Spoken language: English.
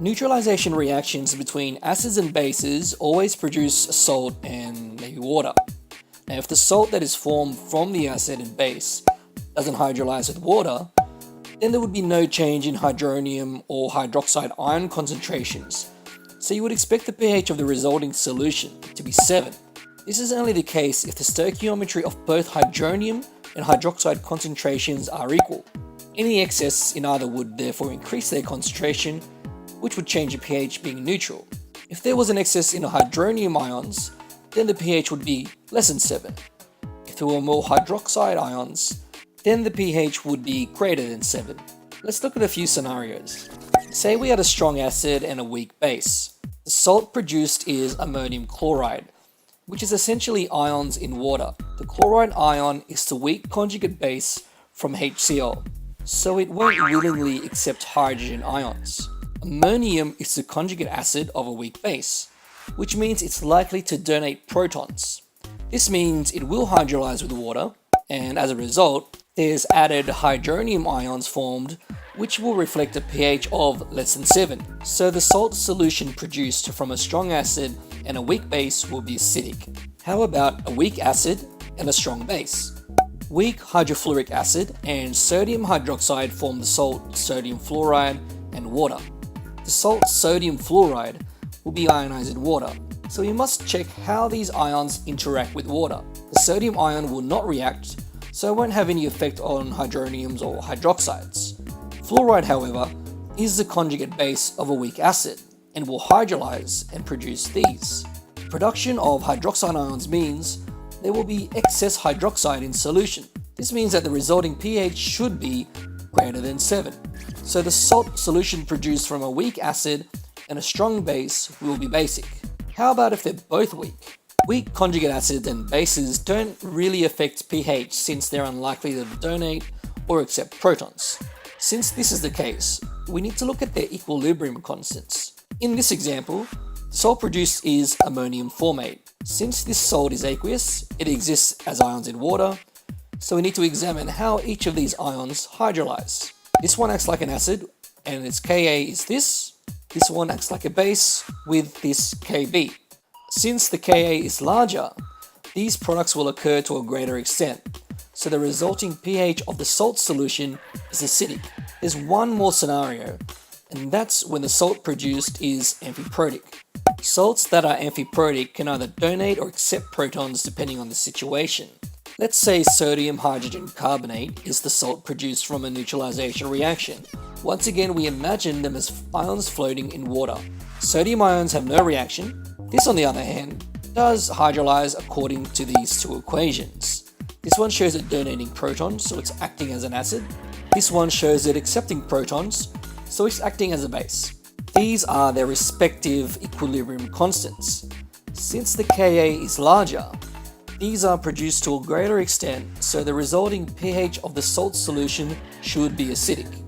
Neutralization reactions between acids and bases always produce salt and maybe water. Now, if the salt that is formed from the acid and base doesn't hydrolyze with water, then there would be no change in hydronium or hydroxide ion concentrations, so you would expect the pH of the resulting solution to be 7. This is only the case if the stoichiometry of both hydronium and hydroxide concentrations are equal. Any excess in either would therefore increase their concentration, which would change the pH being neutral. If there was an excess in the hydronium ions, then the pH would be less than 7. If there were more hydroxide ions, then the pH would be greater than 7. Let's look at a few scenarios. Say we had a strong acid and a weak base. The salt produced is ammonium chloride, which is essentially ions in water. The chloride ion is the weak conjugate base from HCl, so it won't willingly accept hydrogen ions. Ammonium is the conjugate acid of a weak base, which means it's likely to donate protons. This means it will hydrolyze with water, and as a result, there's added hydronium ions formed, which will reflect a pH of less than 7. So the salt solution produced from a strong acid and a weak base will be acidic. How about a weak acid and a strong base? Weak hydrofluoric acid and sodium hydroxide form the salt sodium fluoride and water. The salt sodium fluoride will be ionized in water, so we must check how these ions interact with water. The sodium ion will not react, so it won't have any effect on hydroniums or hydroxides. Fluoride, however, is the conjugate base of a weak acid and will hydrolyze and produce these. Production of hydroxide ions means there will be excess hydroxide in solution. This means that the resulting pH should be greater than 7. So the salt solution produced from a weak acid and a strong base will be basic. How about if they're both weak? Weak conjugate acids and bases don't really affect pH since they're unlikely to donate or accept protons. Since this is the case, we need to look at their equilibrium constants. In this example, the salt produced is ammonium formate. Since this salt is aqueous, it exists as ions in water, so we need to examine how each of these ions hydrolyze. This one acts like an acid, and its Ka is this. This one acts like a base with this Kb. Since the Ka is larger, these products will occur to a greater extent, so the resulting pH of the salt solution is acidic. There's one more scenario, and that's when the salt produced is amphiprotic. Salts that are amphiprotic can either donate or accept protons depending on the situation. Let's say sodium hydrogen carbonate is the salt produced from a neutralization reaction. Once again, we imagine them as ions floating in water. Sodium ions have no reaction. This, on the other hand, does hydrolyze according to these two equations. This one shows it donating protons, so it's acting as an acid. This one shows it accepting protons, so it's acting as a base. These are their respective equilibrium constants. Since the Ka is larger, these are produced to a greater extent, so the resulting pH of the salt solution should be acidic.